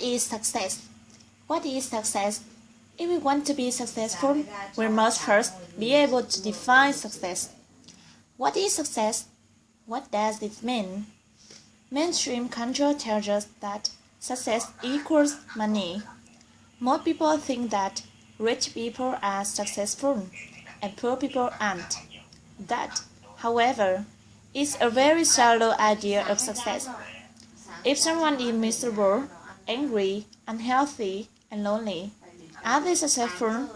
is success? What is success? If we want to be successful, we must first be able to define success. What is success? What does it mean? Mainstream culture tells us that success equals money. Most people think that rich people are successful and poor people aren't. That, however, is a very shallow idea of success. If someone is miserable, angry, unhealthy, and lonely, are they successful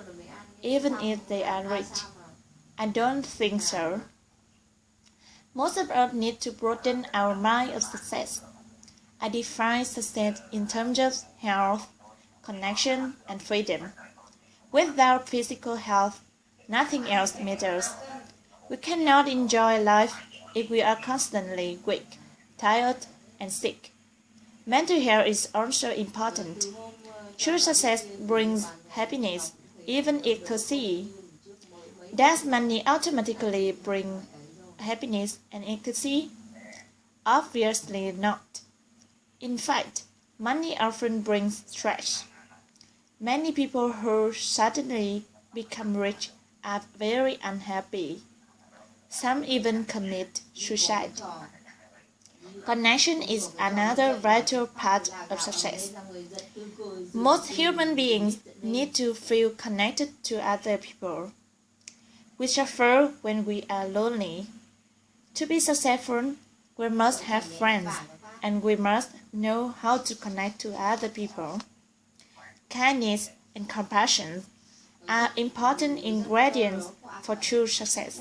even if they are rich? I don't think so. Most of us need to broaden our mind of success. I define success in terms of health, connection, and freedom. Without physical health, nothing else matters. We cannot enjoy life if we are constantly weak, tired, and sick. Mental health is also important. True success brings happiness, even ecstasy. Does money automatically bring happiness and ecstasy? Obviously not. In fact, money often brings stress. Many people who suddenly become rich are very unhappy. Some even commit suicide. Connection is another vital part of success. Most human beings need to feel connected to other people. We suffer when we are lonely. To be successful, we must have friends, and we must know how to connect to other people. Kindness and compassion are important ingredients for true success.